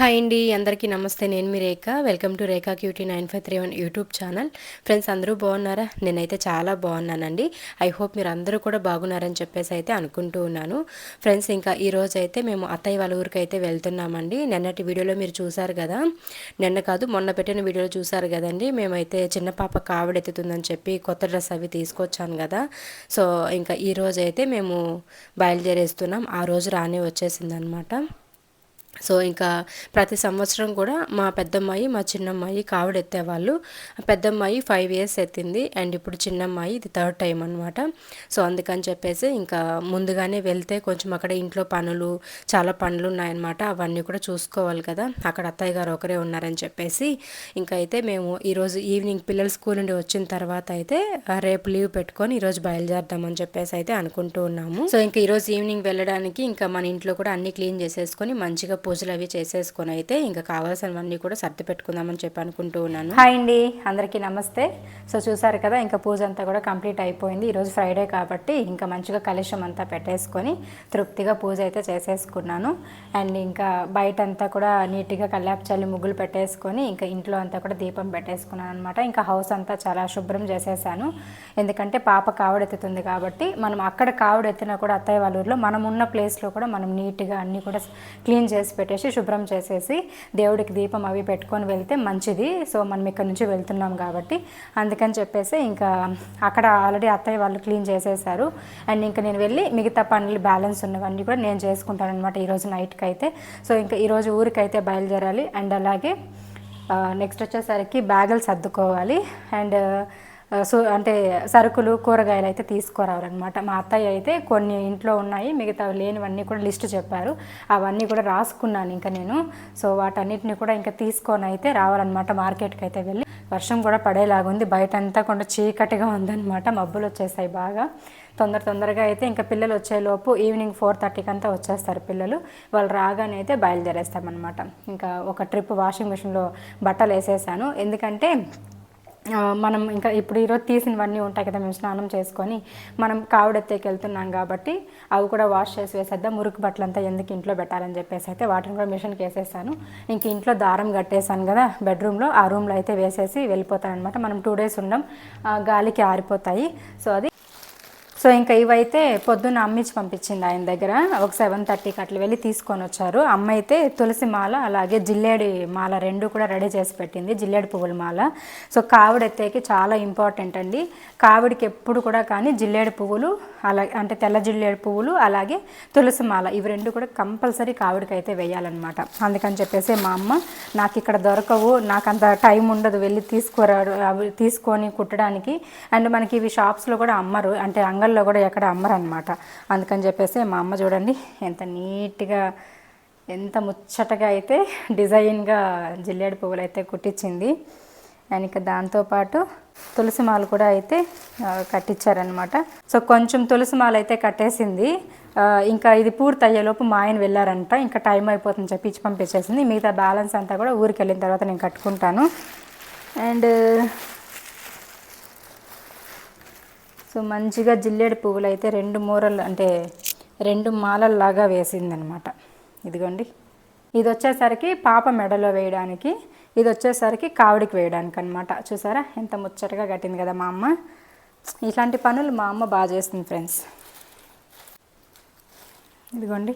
Hi అండి, అందరికీ నమస్తే. నేను మీ Rekha. Welcome to Rekha cutie 9531 YouTube channel. Friends, అందరూ బాగున్నారా? నేనైతే చాలా బాగున్నానండి. ఐ హోప్ మీరు అందరూ కూడా బాగున్నారని చెప్పేసి అయితే అనుకుంటూ ఉన్నాను. ఫ్రెండ్స్, ఇంకా ఈరోజు అయితే మేము అత్తయ్య వాళ్ళ ఊరికి అయితే వెళ్తున్నామండి. నిన్నటి వీడియోలో మీరు చూసారు కదా, నిన్న కాదు మొన్న పెట్టిన వీడియోలో చూసారు కదండి. మేమైతే చిన్న పాప కావిడెత్తుతుందని చెప్పి కొత్త డ్రెస్ అవి తీసుకొచ్చాను కదా. సో ఇంకా ఈరోజు అయితే మేము బయలుదేరేస్తున్నాం. ఆ రోజు రానే వచ్చేసింది అనమాట. సో ఇంకా ప్రతి సంవత్సరం కూడా మా పెద్దమ్మాయి మా చిన్నమ్మాయి కావిడ ఎత్తేవాళ్ళు. పెద్దమ్మాయి 5 ఇయర్స్ ఎత్తింది, అండ్ ఇప్పుడు చిన్నమ్మాయి ఇది 3rd టైం అనమాట. సో అందుకని చెప్పేసి ఇంకా ముందుగానే వెళ్తే కొంచెం అక్కడ ఇంట్లో పనులు చాలా పనులు ఉన్నాయన్నమాట. అవన్నీ కూడా చూసుకోవాలి కదా. అక్కడ అత్తయ్య గారు ఒకరే ఉన్నారని చెప్పేసి ఇంకా అయితే మేము ఈరోజు ఈవినింగ్ పిల్లలు స్కూల్ నుండి వచ్చిన తర్వాత అయితే రేపు లీవ్ పెట్టుకొని ఈరోజు బయలుదేరదామని చెప్పేసి అయితే అనుకుంటూ ఉన్నాము. సో ఇంకా ఈరోజు ఈవినింగ్ వెళ్ళడానికి ఇంకా మన ఇంట్లో కూడా అన్ని క్లీన్ చేసేసుకొని మంచిగా పూజలు అవి చేసేసుకొని అయితే ఇంకా కావాల్సినవన్నీ కూడా సర్ది పెట్టుకుందామని చెప్పి అనుకుంటూ ఉన్నాను. హాయ్ అండి, అందరికీ నమస్తే. సో చూసారు కదా, ఇంకా పూజ అంతా కూడా కంప్లీట్ అయిపోయింది. ఈరోజు ఫ్రైడే కాబట్టి ఇంకా మంచిగా కలశం అంతా పెట్టేసుకొని తృప్తిగా పూజ అయితే చేసేసుకున్నాను. అండ్ ఇంకా బయట అంతా కూడా నీట్గా కల్లాపు చల్లి ముగ్గులు పెట్టేసుకొని ఇంకా ఇంట్లో అంతా కూడా దీపం పెట్టేసుకున్నాను అనమాట. ఇంకా హౌస్ అంతా చాలా శుభ్రం చేసేసాను. ఎందుకంటే పాప కావిడెత్తుతుంది కాబట్టి మనం అక్కడ కావిడెత్తినా కూడా అత్తయ్య వాళ్ళ ఊరిలో మనం ఉన్న ప్లేస్లో కూడా మనం నీట్గా అన్నీ కూడా క్లీన్ చేసి పెట్టేసి శుభ్రం చేసేసి దేవుడికి దీపం అవి పెట్టుకొని వెళ్తే మంచిది. సో మనం ఇక్కడ నుంచి వెళ్తున్నాం కాబట్టి అందుకని చెప్పేసి ఇంకా అక్కడ ఆల్రెడీ అత్తయ్య వాళ్ళు క్లీన్ చేసేసారు. అండ్ ఇంకా నేను వెళ్ళి మిగతా పనులు బ్యాలెన్స్ ఉన్నవన్నీ కూడా నేను చేసుకుంటాను అనమాట ఈరోజు నైట్కి అయితే. సో ఇంకా ఈరోజు ఊరికైతే బయలుదేరాలి. అండ్ అలాగే నెక్స్ట్ వచ్చేసరికి బ్యాగులు సర్దుకోవాలి. అండ్ సో అంటే సరుకులు కూరగాయలు అయితే తీసుకురావాలన్నమాట. మా అత్తయ్య అయితే కొన్ని ఇంట్లో ఉన్నాయి, మిగతా లేనివన్నీ కూడా లిస్టు చెప్పారు. అవన్నీ కూడా రాసుకున్నాను ఇంకా నేను. సో వాటన్నిటిని కూడా ఇంకా తీసుకొని అయితే రావాలన్నమాట. మార్కెట్కి అయితే వెళ్ళి వర్షం కూడా పడేలాగుంది. బయట అంతా కొంచెం చీకటిగా ఉందన్నమాట. మబ్బులు వచ్చేసాయి బాగా. తొందరగా అయితే ఇంకా పిల్లలు వచ్చేలోపు ఈవినింగ్ 4:30కి అంతా వచ్చేస్తారు పిల్లలు. వాళ్ళు రాగానే అయితే బయలుదేరేస్తామన్నమాట. ఇంకా ఒక ట్రిప్ వాషింగ్ మిషన్లో బట్టలు వేసేసాను. ఎందుకంటే మనం ఇంకా ఇప్పుడు ఈరోజు తీసినవన్నీ ఉంటాయి కదా, మేము స్నానం చేసుకొని మనం కావిడెత్తేకి వెళ్తున్నాం కాబట్టి అవి కూడా వాష్ చేసి వేసేద్దాం. మురికి బట్టలంతా ఎందుకు ఇంట్లో పెట్టాలని చెప్పేసి అయితే వాటిని కూడా మిషన్కి వేసేసాను. ఇంక ఇంట్లో దారం కట్టేసాను కదా బెడ్రూమ్లో, ఆ రూమ్లో అయితే వేసేసి వెళ్ళిపోతాను అనమాట. మనం 2 days ఉండం, గాలికి ఆరిపోతాయి. సో ఇంకా ఇవైతే పొద్దున్న అమ్మించి పంపించింది ఆయన దగ్గర. ఒక 7:30కి అట్లా వెళ్ళి తీసుకొని వచ్చారు. అమ్మ అయితే తులసి మాల అలాగే జిల్లేడి మాల 2 కూడా రెడీ చేసి పెట్టింది, జిల్లేడి పువ్వుల మాల. సో కావిడెత్తేకి చాలా ఇంపార్టెంట్ అండి. కావిడికి ఎప్పుడు కూడా కానీ జిల్లేడి పువ్వులు అలాగే అంటే తెల్ల జిల్లేడి పువ్వులు అలాగే తులసి మాల ఇవి 2 కూడా కంపల్సరీ కావిడికి అయితే వేయాలన్నమాట. అందుకని చెప్పేసి మా అమ్మ నాకు ఇక్కడ దొరకవు, నాకు అంత టైం ఉండదు వెళ్ళి తీసుకొని కుట్టడానికి. అండ్ మనకి ఇవి షాప్స్లో కూడా అమ్మరు, అంటే అంగల్లో కూడా ఎక్కడ అమ్మరు అనమాట. అందుకని చెప్పేసి మా అమ్మ చూడండి ఎంత నీట్గా ఎంత ముచ్చటగా అయితే డిజైన్గా జిల్లేడు పువ్వులు అయితే కుట్టించింది. అండ్ ఇక దాంతోపాటు తులసి మాల కూడా అయితే కట్టించారనమాట. సో కొంచెం తులసి మాల అయితే కట్టేసింది. ఇంకా ఇది పూర్తి అయ్యేలోపు మా ఆయన వెళ్ళారంట. ఇంకా టైం అయిపోతుంది చెప్పి ఇచ్చి పంపించేసింది. మిగతా బ్యాలెన్స్ అంతా కూడా ఊరికి వెళ్ళిన తర్వాత నేను కట్టుకుంటాను. అండ్ సో మంచిగా జిల్లేడు పువ్వులు అయితే 2 మూరలు అంటే 2 మాలల్లాగా వేసిందనమాట. ఇదిగోండి, ఇది వచ్చేసరికి పాప మెడలో వేయడానికి, ఇది వచ్చేసరికి కావిడికి వేయడానికి అనమాట. చూసారా ఎంత ముచ్చటగా కట్టింది కదా మా అమ్మ. ఇట్లాంటి పనులు మా అమ్మ బాగా చేస్తుంది ఫ్రెండ్స్. ఇదిగోండి,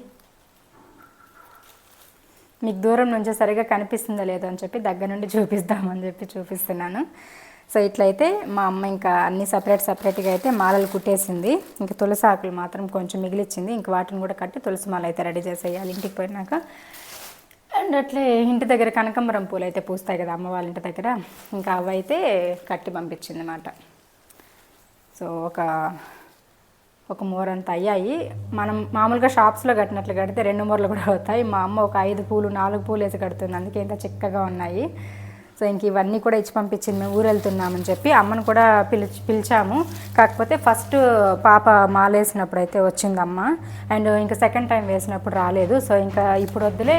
మీకు దూరం నుంచి సరిగా కనిపిస్తుందో లేదో అని చెప్పి దగ్గర నుండి చూపిస్తామని చెప్పి చూపిస్తున్నాను. సో ఇట్లయితే మా అమ్మ ఇంకా అన్నీ సపరేట్గా అయితే మాలలు కుట్టేసింది. ఇంకా తులసి ఆకులు మాత్రం కొంచెం మిగిలిచ్చింది. ఇంక వాటిని కూడా కట్టి తులసి మాల అయితే రెడీ చేసేయాలి ఇంటికి పోయినాక. అండ్ అట్లే ఇంటి దగ్గర కనకాంబరం పూలు అయితే పూస్తాయి కదా అమ్మ వాళ్ళ ఇంటి దగ్గర, ఇంకా అవైతే కట్టి పంపించింది అన్నమాట. సో ఒక మూరంత అయ్యాయి. మనం మామూలుగా షాప్స్లో కట్టినట్లు కడితే 2 మూరలు కూడా అవుతాయి. మా అమ్మ ఒక 5 పూలు 4 పూలు వేసి కడుతుంది, అందుకే ఇంత చిక్కగా ఉన్నాయి. సో ఇంక ఇవన్నీ కూడా ఇచ్చి పంపించింది. మేము ఊరు వెళ్తున్నామని చెప్పి అమ్మను కూడా పిలిచాము. కాకపోతే ఫస్ట్ పాప మాలేసినప్పుడు అయితే వచ్చింది అమ్మ. అండ్ ఇంకా సెకండ్ టైం వేసినప్పుడు రాలేదు. సో ఇంకా ఇప్పుడు వద్దులే,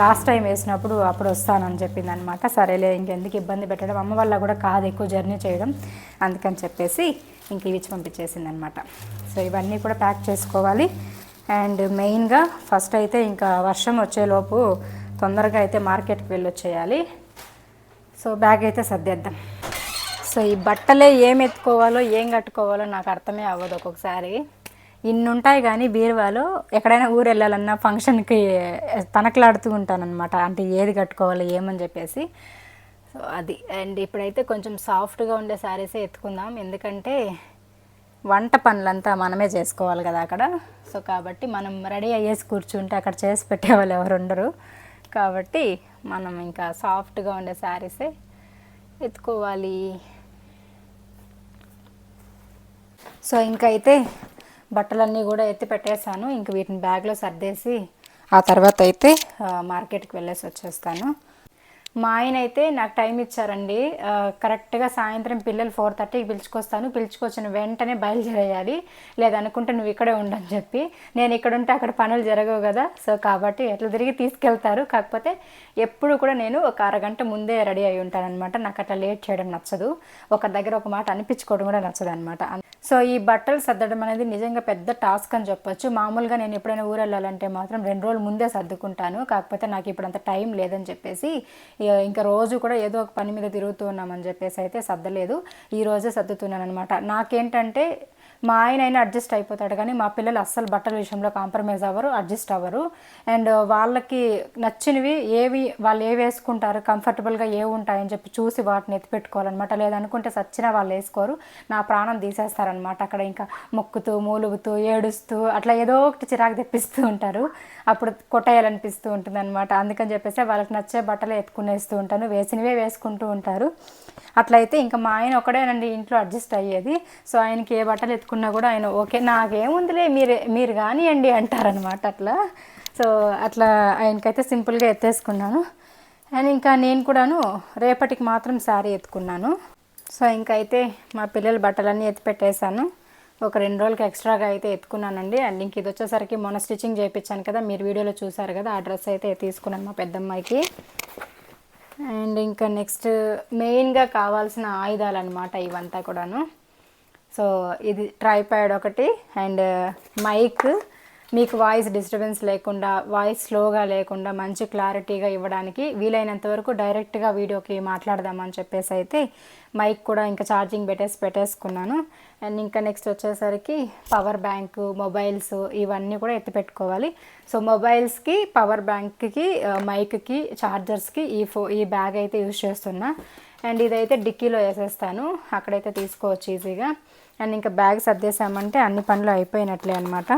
లాస్ట్ టైం వేసినప్పుడు అప్పుడు వస్తానని చెప్పింది అనమాట. సరేలే ఇంకెందుకు ఇబ్బంది పెట్టడం, అమ్మ వల్ల కూడా కాదు ఎక్కువ జర్నీ చేయడం, అందుకని చెప్పేసి ఇంక ఇవి ఇచ్చి పంపించేసింది అనమాట. సో ఇవన్నీ కూడా ప్యాక్ చేసుకోవాలి. అండ్ మెయిన్గా ఫస్ట్ అయితే ఇంకా వర్షం వచ్చేలోపు తొందరగా అయితే మార్కెట్కి వెళ్ళొచ్చేయాలి. సో బ్యాగ్ అయితే సర్దేద్దాం. సో ఈ బట్టలే ఏం ఎత్తుకోవాలో ఏం కట్టుకోవాలో నాకు అర్థమే అవ్వదు ఒక్కొక్కసారి. ఇన్ని ఉంటాయి కానీ బీరువాలో ఎక్కడైనా ఊరు వెళ్ళాలన్నా ఫంక్షన్కి తనకలాడుతూ ఉంటానన్నమాట. అంటే ఏది కట్టుకోవాలి ఏమని చెప్పేసి. సో అది. అండ్ ఇప్పుడైతే కొంచెం సాఫ్ట్గా ఉండే శారీసే ఎత్తుకుందాం, ఎందుకంటే వంట పనులంతా మనమే చేసుకోవాలి కదా అక్కడ. సో కాబట్టి మనం రెడీ అయ్యేసి కూర్చుంటే అక్కడ చేసి పెట్టేవాళ్ళు ఎవరు ఉండరు. కాబట్టి మనం ఇంకా సాఫ్ట్గా ఉండే శారీసే ఎత్తుకోవాలి. సో ఇంకైతే బట్టలన్నీ కూడా ఎత్తి పెట్టేశాను. ఇంక వీటిని బ్యాగ్లో సర్దేసి ఆ తర్వాత అయితే మార్కెట్కి వెళ్ళేసి వచ్చేస్తాను. మా ఆయన అయితే నాకు టైం ఇచ్చారండి. కరెక్ట్గా సాయంత్రం పిల్లలు 4:30కి పిలుచుకొస్తాను, పిలుచుకొచ్చిన వెంటనే బయలుదేరేయాలి, లేదనుకుంటే నువ్వు ఇక్కడే ఉండని చెప్పి. నేను ఇక్కడ ఉంటే అక్కడ పనులు జరగవు కదా. సో కాబట్టి ఎట్లా తిరిగి తీసుకెళ్తారు. కాకపోతే ఎప్పుడు కూడా నేను ఒక అరగంట ముందే రెడీ అయి ఉంటానన్నమాట. నాకు అట్లా లేట్ చేయడం నచ్చదు, ఒకరి దగ్గర ఒక మాట అనిపించుకోవడం కూడా నచ్చదు అనమాట. సో ఈ బట్టలు సర్దడం అనేది నిజంగా పెద్ద టాస్క్ అని చెప్పొచ్చు. మామూలుగా నేను ఎప్పుడైనా ఊరు వెళ్ళాలంటే మాత్రం 2 రోజులు ముందే సర్దుకుంటాను. కాకపోతే నాకు ఇప్పుడు అంత టైం లేదని చెప్పేసి ఇంకా రోజు కూడా ఏదో ఒక పని మీద తిరుగుతూ ఉన్నామని చెప్పేసి అయితే సర్దలేదు. ఈ రోజే సర్దుతున్నాను అనమాట. నాకేంటంటే మా ఆయన అయినా అడ్జస్ట్ అయిపోతాడు, కానీ మా పిల్లలు అస్సలు బట్టల విషయంలో కాంప్రమైజ్ అవ్వరు, అడ్జస్ట్ అవ్వరు. అండ్ వాళ్ళకి నచ్చినవి ఏవి వాళ్ళు ఏ వేసుకుంటారు, కంఫర్టబుల్గా ఏవి ఉంటాయని చెప్పి చూసి వాటిని ఎత్తిపెట్టుకోవాలన్నమాట. లేదనుకుంటే సచ్చినా వాళ్ళు వేసుకోరు, నా ప్రాణం తీసేస్తారనమాట. అక్కడ ఇంకా మొక్కుతూ మూలుగుతూ ఏడుస్తూ అట్లా ఏదో ఒకటి చిరాకు తెప్పిస్తూ ఉంటారు. అప్పుడు కొట్టేయాలనిపిస్తూ ఉంటుంది అనమాట. అందుకని చెప్పేసి వాళ్ళకి నచ్చే బట్టలు ఎత్తుకునేస్తూ ఉంటాను, వేసినవే వేసుకుంటూ ఉంటారు. అట్లయితే ఇంకా మా ఆయన ఒకడేనండి ఇంట్లో అడ్జస్ట్ అయ్యేది. సో ఆయనకి ఏ బట్టలు ఎత్తుకున్నా కూడా ఆయన ఓకే నాకేముందిలే మీరు కానివ్వండి అంటారనమాట అట్లా. సో అట్లా ఆయనకైతే సింపుల్గా ఎత్తేసుకున్నాను. అండ్ ఇంకా నేను కూడాను రేపటికి మాత్రం శారీ ఎత్తుకున్నాను. సో ఇంకైతే మా పిల్లల బట్టలన్నీ ఎత్తి పెట్టేశాను. ఒక 2 రోజులకి ఎక్స్ట్రాగా అయితే ఎత్తుకున్నానండి. అండ్ ఇంక ఇది వచ్చేసరికి మొన్న స్టిచ్చింగ్ చేయించాను కదా, మీరు వీడియోలో చూసారు కదా, ఆ డ్రెస్ అయితే తీసుకున్నాను మా పెద్దమ్మాయికి. అండ్ ఇంకా నెక్స్ట్ మెయిన్గా కావాల్సిన ఆయుధాలు అనమాట ఇవంతా కూడాను. సో ఇది ట్రైపాడ్ ఒకటి, అండ్ మైక్, మీకు వాయిస్ డిస్టర్బెన్స్ లేకుండా, వాయిస్ స్లోగా లేకుండా మంచి క్లారిటీగా ఇవ్వడానికి వీలైనంత వరకు డైరెక్ట్గా వీడియోకి మాట్లాడదామని చెప్పేసి అయితే మైక్ కూడా ఇంకా ఛార్జింగ్ పెట్టేసుకున్నాను. అండ్ ఇంకా నెక్స్ట్ వచ్చేసరికి పవర్ బ్యాంకు, మొబైల్స్ ఇవన్నీ కూడా ఎత్తిపెట్టుకోవాలి. సో మొబైల్స్కి, పవర్ బ్యాంక్కి, మైక్కి, ఛార్జర్స్కి ఈ బ్యాగ్ అయితే యూజ్ చేస్తున్నా. అండ్ ఇదైతే డిక్కీలో వేసేస్తాను, అక్కడైతే తీసుకోవచ్చు ఈజీగా. అండ్ ఇంకా బ్యాగ్ సర్దేశామంటే అన్ని పనులు అయిపోయినట్లే అనమాట.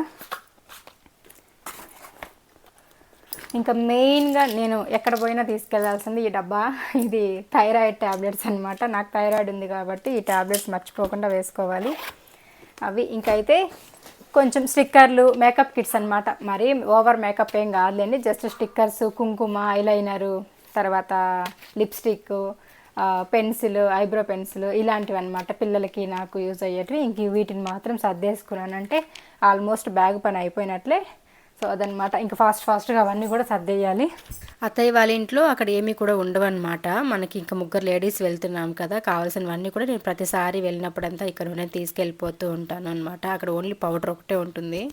ఇంకా మెయిన్గా నేను ఎక్కడ పోయినా తీసుకెళ్లాల్సింది ఈ డబ్బా. ఇది థైరాయిడ్ ట్యాబ్లెట్స్ అనమాట. నాకు థైరాయిడ్ ఉంది కాబట్టి ఈ ట్యాబ్లెట్స్ మర్చిపోకుండా వేసుకోవాలి. అవి ఇంకైతే కొంచెం స్టిక్కర్లు, మేకప్ కిట్స్ అనమాట. మరి ఓవర్ మేకప్ ఏం కాదులేండి, జస్ట్ స్టిక్కర్స్, కుంకుమ, ఐలైనరు, తర్వాత లిప్స్టిక్, పెన్సిల్, ఐబ్రో పెన్సిల్ ఇలాంటివి అనమాట. పిల్లలకి నాకు యూజ్ అయ్యేటివి. ఇంక వీటిని మాత్రం సర్దేసుకున్నానంటే ఆల్మోస్ట్ బ్యాగ్ పని అయిపోయినట్లే. సో అదనమాట. ఇంకా ఫాస్ట్గా అవన్నీ కూడా సర్దేయాలి. అత్తయ్య వాళ్ళ ఇంట్లో అక్కడ ఏమీ కూడా ఉండవన్నమాట. మనకి ఇంకా 3 లేడీస్ వెళ్తున్నాం కదా, కావాల్సినవన్నీ కూడా నేను ప్రతిసారి వెళ్ళినప్పుడంతా ఇక్కడ తీసుకెళ్ళిపోతూ ఉంటాను అనమాట. అక్కడ ఓన్లీ పౌడర్ ఒకటే ఉంటుంది.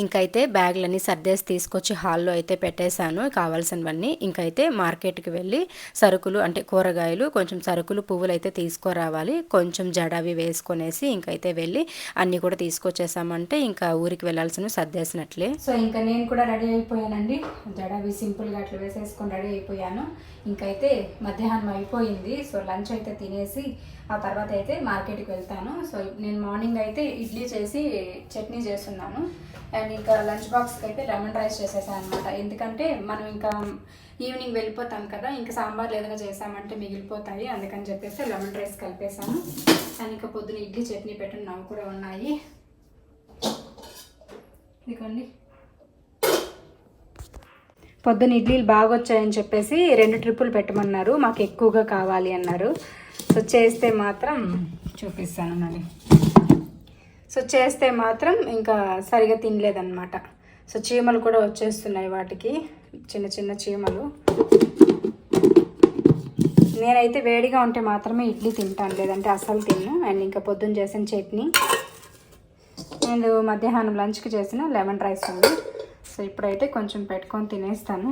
ఇంకైతే బ్యాగులన్నీ సర్దేసి తీసుకొచ్చి హాల్లో అయితే పెట్టేశాను కావాల్సినవన్నీ. ఇంకైతే మార్కెట్కి వెళ్ళి సరుకులు అంటే కూరగాయలు, కొంచెం సరుకులు, పువ్వులు అయితే తీసుకురావాలి. కొంచెం జడవి వేసుకొనేసి ఇంకైతే వెళ్ళి అన్నీ కూడా తీసుకొచ్చేసామంటే ఇంకా ఊరికి వెళ్ళాల్సినవి సర్దేసినట్లే. సో ఇంకా నేను కూడా రెడీ అయిపోయానండి. జడవి సింపుల్గా అట్లా వేసేసుకొని రెడీ అయిపోయాను. ఇంకైతే మధ్యాహ్నం అయిపోయింది. సో లంచ్ అయితే తినేసి ఆ తర్వాత అయితే మార్కెట్కి వెళ్తాను. సో నేను మార్నింగ్ అయితే ఇడ్లీ చేసి చట్నీ చేస్తున్నాను. అండ్ ఇంకా లంచ్ బాక్స్కి అయితే లెమన్ రైస్ చేసేసాను అనమాట. ఎందుకంటే మనం ఇంకా ఈవినింగ్ వెళ్ళిపోతాం కదా, ఇంకా సాంబార్లు ఏదైనా చేసామంటే మిగిలిపోతాయి, అందుకని చెప్పేసి లెమన్ రైస్ కలిపేసాను. అండ్ ఇంకా పొద్దున ఇడ్లీ చట్నీ పెట్టినవి కూడా ఉన్నాయి. ఇదిగోండి, పొద్దున ఇడ్లీలు బాగా వచ్చాయని చెప్పేసి 2 ట్రిప్పులు పెట్టమన్నారు, మాకు ఎక్కువగా కావాలి అన్నారు. సో చేస్తే మాత్రం చూపిస్తాను మరి. సో చేస్తే మాత్రం ఇంకా సరిగా తినలేదన్నమాట. సో చీమలు కూడా వచ్చేస్తున్నాయి వాటికి. చిన్న చిన్న చీమలు. నేనైతే వేడిగా ఉంటే మాత్రమే ఇడ్లీ తింటాను, లేదంటే అస్సలు తిన్ను. అండ్ ఇంకా పొద్దున్న చేసిన చట్నీ అండ్ మధ్యాహ్నం లంచ్కి చేసిన లెమన్ రైస్ ఉంది. సో ఇప్పుడైతే కొంచెం పెట్టుకొని తినేస్తాను.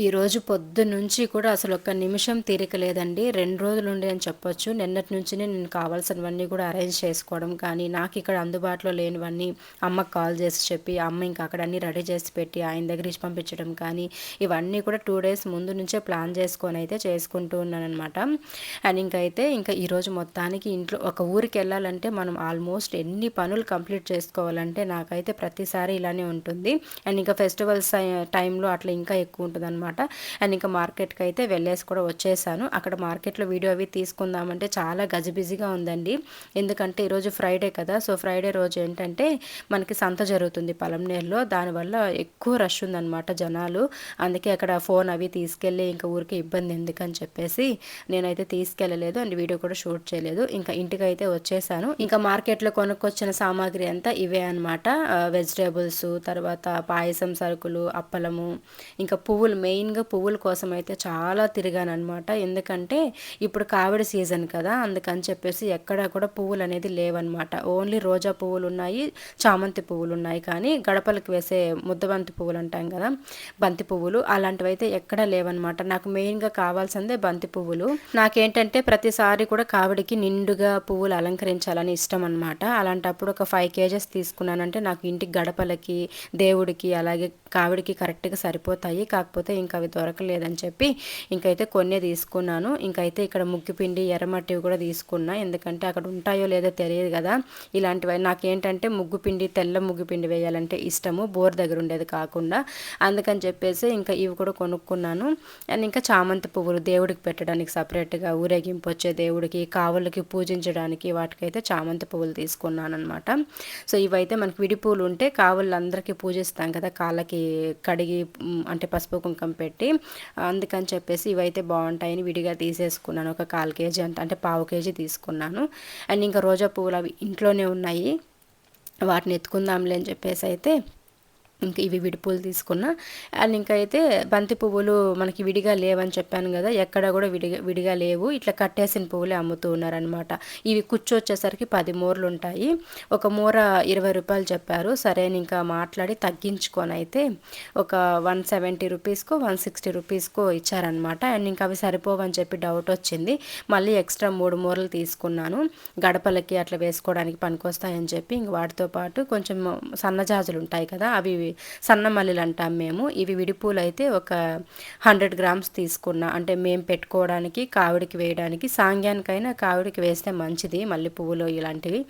ఈరోజు పొద్దున్నుంచి కూడా అసలు ఒక్క నిమిషం తీరిక లేదండి. 2 రోజులు ఉండి అని చెప్పొచ్చు. నిన్నటి నుంచినే నేను కావాల్సినవన్నీ కూడా అరేంజ్ చేసుకోవడం కానీ, నాకు ఇక్కడ అందుబాటులో లేనివన్నీ అమ్మకు కాల్ చేసి చెప్పి, అమ్మ ఇంకా అక్కడ అన్నీ రెడీ చేసి పెట్టి ఆయన దగ్గర ఇచ్చి పంపించడం కానీ, ఇవన్నీ కూడా 2 డేస్ ముందు నుంచే ప్లాన్ చేసుకొని అయితే చేసుకుంటూ ఉన్నానమాట. అండ్ ఇంకా ఈరోజు మొత్తానికి ఇంట్లో ఒక ఊరికి వెళ్ళాలంటే మనం ఆల్మోస్ట్ ఎన్ని పనులు కంప్లీట్ చేసుకోవాలంటే నాకైతే ప్రతిసారి ఇలానే ఉంటుంది. అండ్ ఇంకా ఫెస్టివల్స్ టైంలో అట్లా ఇంకా ఎక్కువ ఉంటుంది అనమాట. అండ్ ఇంకా మార్కెట్కి అయితే వెళ్ళేసి కూడా వచ్చేసాను. అక్కడ మార్కెట్లో వీడియో అవి తీసుకుందామంటే చాలా గజిబిజిగా ఉందండి. ఎందుకంటే ఈరోజు ఫ్రైడే కదా, సో ఫ్రైడే రోజు ఏంటంటే మనకి సంత జరుగుతుంది పలంనేరులో. దానివల్ల ఎక్కువ రష్ ఉందన్నమాట జనాలు. అందుకే అక్కడ ఫోన్ అవి తీసుకెళ్ళి ఇంకా ఊరికి ఇబ్బంది ఎందుకని చెప్పేసి నేనైతే తీసుకెళ్ళలేదు అండ్ వీడియో కూడా షూట్ చేయలేదు. ఇంకా ఇంటికి అయితే వచ్చేసాను. ఇంకా మార్కెట్లో కొనుక్కొచ్చిన సామాగ్రి అంతా ఇవే అనమాట. వెజిటేబుల్స్, తర్వాత పాయసం సరుకులు, అప్పలము, ఇంకా పువ్వులు. మెయిన్గా పువ్వుల కోసం అయితే చాలా తిరిగాను అనమాట. ఎందుకంటే ఇప్పుడు కావిడి సీజన్ కదా, అందుకని చెప్పేసి ఎక్కడా కూడా పువ్వులు అనేది లేవన్నమాట. ఓన్లీ రోజా పువ్వులు ఉన్నాయి, చామంతి పువ్వులు ఉన్నాయి, కానీ గడపలకు వేసే ముద్దబంతి పువ్వులు అంటాం కదా, బంతి పువ్వులు అలాంటివి అయితే ఎక్కడా లేవన్నమాట. నాకు మెయిన్గా కావాల్సిందే బంతి పువ్వులు. నాకేంటంటే ప్రతిసారి కూడా కావిడికి నిండుగా పువ్వులు అలంకరించాలని ఇష్టం అనమాట. అలాంటప్పుడు ఒక 5 kgs తీసుకున్నానంటే నాకు ఇంటికి గడపలకి, దేవుడికి, అలాగే కావిడికి కరెక్ట్గా సరిపోతాయి. కాకపోతే ఇంకా అవి దొరకలేదని చెప్పి ఇంకైతే కొన్నే తీసుకున్నాను. ఇంకైతే ఇక్కడ ముగ్గుపిండి, ఎర్రమట్టివి కూడా తీసుకున్నా. ఎందుకంటే అక్కడ ఉంటాయో లేదో తెలియదు కదా. ఇలాంటివి నాకేంటంటే ముగ్గుపిండి, తెల్ల ముగ్గుపిండి వేయాలంటే ఇష్టము, బోర్ దగ్గర ఉండేది కాకుండా. అందుకని చెప్పేసి ఇంకా ఇవి కూడా కొనుక్కున్నాను. అండ్ ఇంకా చామంతి పువ్వులు దేవుడికి పెట్టడానికి సపరేట్గా, ఊరేగింపు వచ్చే దేవుడికి, కావులకి పూజించడానికి వాటికైతే చామంతి పువ్వులు తీసుకున్నాను అనమాట. సో ఇవైతే మనకి విడి పువ్వులు ఉంటే కావులందరికీ పూజిస్తాం కదా, కాళ్ళకి కడిగి అంటే పసుపు కుంకం పెట్టి. అందుకని చెప్పేసి ఇవైతే బాగుంటాయని విడిగా తీసేసుకున్నాను. ఒక 1/4 kg అంటే 1/4 kg తీసుకున్నాను. అండ్ ఇంకా రోజా పువ్వులు అవి ఇంట్లోనే ఉన్నాయి, వాటిని ఎత్తుకుందాంలే అని చెప్పేసి అయితే ఇంకా ఇవి విడిపూలు తీసుకున్నా. అండ్ ఇంకా అయితే బంతి పువ్వులు మనకి విడిగా లేవని చెప్పాను కదా, ఎక్కడ కూడా విడిగా లేవు, ఇట్లా కట్టేసిన పువ్వులే అమ్ముతూ ఉన్నారనమాట. ఇవి కుచ్చు వచ్చేసరికి 10 మూరలు ఉంటాయి. ఒక మూర 20 రూపాయలు చెప్పారు. సరే ఇంకా మాట్లాడి తగ్గించుకొని అయితే ఒక 170 రూపీస్కో 160 రూపీస్కో ఇచ్చారనమాట. అండ్ ఇంకా అవి సరిపోవని చెప్పి డౌట్ వచ్చింది. మళ్ళీ ఎక్స్ట్రా 3 మూరలు తీసుకున్నాను, గడపలకి అట్లా వేసుకోవడానికి పనికొస్తాయని చెప్పి. ఇంక వాటితో పాటు కొంచెం సన్నజాజులు ఉంటాయి కదా, అవి సన్న మల్లెలు అంటాం మేము. ఇవి విడిపూలు అయితే ఒక 100 grams తీసుకున్నా. అంటే మేము పెట్టుకోవడానికి, కావిడికి వేయడానికి, సాంగ్యానికైనా కావిడికి వేస్తే మంచిది మల్లె పువ్వులు ఇలాంటివి.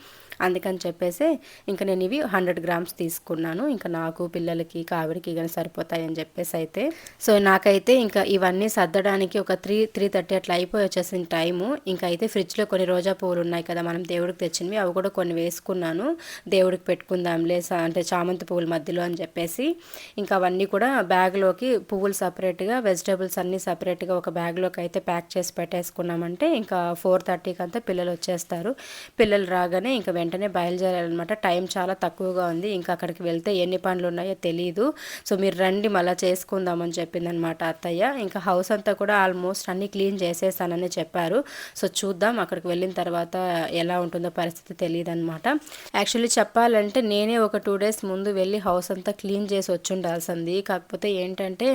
అందుకని చెప్పేసి ఇంకా నేను ఇవి 100 grams తీసుకున్నాను. ఇంకా నాకు, పిల్లలకి, కావిడికి కానీ సరిపోతాయని చెప్పేసి అయితే. సో నాకైతే ఇంకా ఇవన్నీ సర్దడానికి ఒక 3:30 అట్లా అయిపోయి వచ్చేసిన టైము. ఇంకా అయితే ఫ్రిడ్జ్లో కొన్ని రోజా పువ్వులు ఉన్నాయి కదా మనం దేవుడికి తెచ్చినవి, అవి కూడా కొన్ని వేసుకున్నాను. దేవుడికి పెట్టుకుందాంలే అంటే చామంతి పువ్వుల మధ్యలో అని చెప్పేసి. ఇంకా అవన్నీ కూడా బ్యాగ్లోకి, పువ్వులు సపరేట్గా, వెజిటేబుల్స్ అన్నీ సపరేట్గా ఒక బ్యాగ్లోకి అయితే ప్యాక్ చేసి పెట్టేసుకున్నామంటే ఇంకా 4:30కి అంతా పిల్లలు వచ్చేస్తారు. పిల్లలు రాగానే ఇంకా వెంటనే బయలుదేరాలన్నమాట. టైం చాలా తక్కువగా ఉంది. ఇంకా అక్కడికి వెళ్తే ఎన్ని పనులు ఉన్నాయో తెలియదు. సో మీరు రండి మళ్ళీ చేసుకుందామని చెప్పిందనమాట అత్తయ్య. ఇంకా హౌస్ అంతా కూడా ఆల్మోస్ట్ అన్నీ క్లీన్ చేసేసానని చెప్పారు. సో చూద్దాం అక్కడికి వెళ్ళిన తర్వాత ఎలా ఉంటుందో పరిస్థితి తెలియదు అనమాట. యాక్చువల్లీ చెప్పాలంటే నేనే ఒక 2 days ముందు వెళ్ళి హౌస్ అంతా క్లీన్ చేసి వచ్చి ఉండాల్సింది. కాకపోతే ఏంటంటే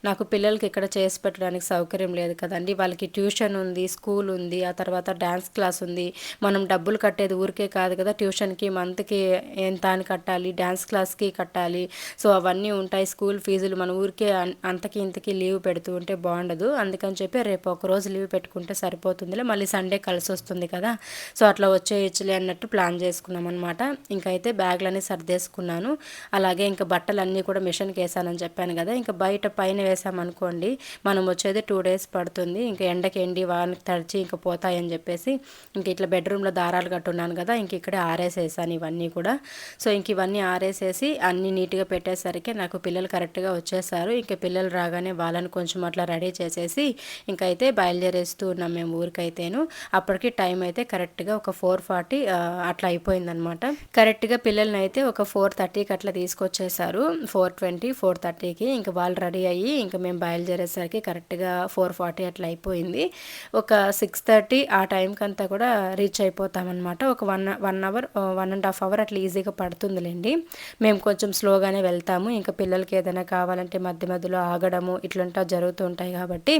నాకు పిల్లలకి ఇక్కడ చేసి పెట్టడానికి సౌకర్యం లేదు కదండి. వాళ్ళకి ట్యూషన్ ఉంది, స్కూల్ ఉంది, ఆ తర్వాత డ్యాన్స్ క్లాస్ ఉంది. మనం డబ్బులు కట్టేది ఊరికే కాదు కదా, ట్యూషన్కి మంత్కి ఎంత అని కట్టాలి, డ్యాన్స్ క్లాస్కి కట్టాలి. సో అవన్నీ ఉంటాయి, స్కూల్ ఫీజులు. మన ఊరికే అంతకి ఇంతకి లీవ్ పెడుతూ ఉంటే బాగుండదు. అందుకని చెప్పి రేపు ఒక రోజు లీవ్ పెట్టుకుంటే సరిపోతుందిలే, మళ్ళీ సండే కలిసి వస్తుంది కదా, సో అట్లా వచ్చేయచ్చులే అన్నట్టు ప్లాన్ చేసుకున్నాం అనమాట. ఇంకైతే బ్యాగ్లన్నీ సర్దేసుకున్నాను. అలాగే ఇంకా బట్టలన్నీ కూడా మిషన్కి వేసానని చెప్పాను కదా, ఇంకా బయట పైన వేసామనుకోండి మనం వచ్చేది 2 days పడుతుంది. ఇంకా ఎండకి ఎండి వానకి తడిచి ఇంకా పోతాయని చెప్పేసి ఇంక ఇట్లా బెడ్రూమ్లో దారాలు కట్టున్నాను కదా, ఇంక ఇక్కడే ఆరేసేసాను ఇవన్నీ కూడా. సో ఇంక ఇవన్నీ ఆరేసేసి అన్నీ నీట్గా పెట్టేసరికి నాకు పిల్లలు కరెక్ట్గా వచ్చేసారు. ఇంకా పిల్లలు రాగానే వాళ్ళని కొంచెం అట్లా రెడీ చేసేసి ఇంకైతే బయలుదేరేస్తూ ఉన్నాం మేము ఊరికైతేను. అప్పటికి టైం అయితే కరెక్ట్గా ఒక 4:40 అట్లా అయిపోయిందనమాట. కరెక్ట్గా పిల్లల్ని అయితే ఒక 4:30కి అట్లా తీసుకొచ్చేసారు. 4:20 4:30కి ఇంకా వాళ్ళు రెడీ అయ్యి ఇంకా మేము బయలుదేరేసరికి కరెక్ట్గా 4:40 అట్లా అయిపోయింది. ఒక 6:30 ఆ టైంకి అంతా కూడా రీచ్ అయిపోతామన్నమాట. ఒక 1 hour 1.5 hour అట్లా ఈజీగా పడుతుందిలేండి. మేము కొంచెం స్లోగానే వెళ్తాము. ఇంకా పిల్లలకి ఏదైనా కావాలంటే మధ్య మధ్యలో ఆగడము ఇట్లంటా జరుగుతూ ఉంటాయి కాబట్టి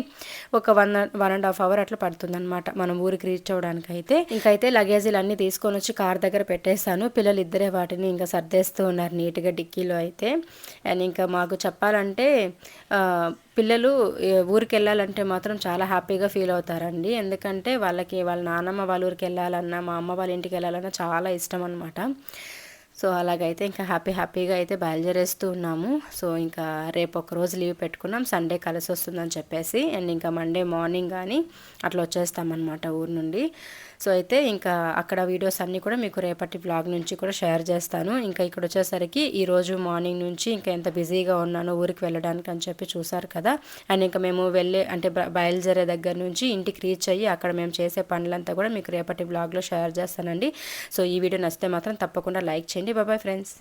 ఒక 1.5 hour అట్లా పడుతుందన్నమాట మనం ఊరికి రీచ్ అవ్వడానికి అయితే. ఇంకైతే లగేజీలు అన్నీ తీసుకొని వచ్చి కార్ దగ్గర పెట్టేశాను. పిల్లలు ఇద్దరే వాటిని ఇంకా సర్దేస్తూ ఉన్నారు నీట్గా డిక్కీలో అయితే. అండ్ ఇంకా మాకు చెప్పాలంటే పిల్లలు ఊరికి వెళ్ళాలంటే మాత్రం చాలా హ్యాపీగా ఫీల్ అవుతారండి. ఎందుకంటే వాళ్ళకి వాళ్ళ నాన్నమ్మ వాళ్ళ ఊరికి వెళ్ళాలన్నా మా అమ్మ వాళ్ళ ఇంటికి వెళ్ళాలన్నా చాలా ఇష్టం అనమాట. సో అలాగైతే ఇంకా హ్యాపీగా అయితే బయలుదేరేస్తూ ఉన్నాము. సో ఇంకా రేపు ఒక రోజు లీవ్ పెట్టుకున్నాం, సండే కలిసి వస్తుందని చెప్పేసి. అండ్ ఇంకా మండే మార్నింగ్ కానీ అట్లా వచ్చేస్తామన్నమాట ఊరు నుండి. సో అయితే ఇంకా అక్కడ వీడియోస్ అన్నీ కూడా మీకు రేపటి వ్లాగ్ నుంచి కూడా షేర్ చేస్తాను. ఇంకా ఇక్కడ వచ్చేసరికి ఈరోజు మార్నింగ్ నుంచి ఇంకా ఎంత బిజీగా ఉన్నానో ఊరికి వెళ్ళడానికి అని చెప్పి చూసారు కదా. అండ్ ఇంకా మేము బయలుదేరే దగ్గర నుంచి ఇంటికి రీచ్ అయ్యి అక్కడ మేము చేసే పనులంతా కూడా మీకు రేపటి వ్లాగ్లో షేర్ చేస్తానండి. సో ఈ వీడియో నచ్చితే మాత్రం తప్పకుండా లైక్ చేయండి. Bye friends.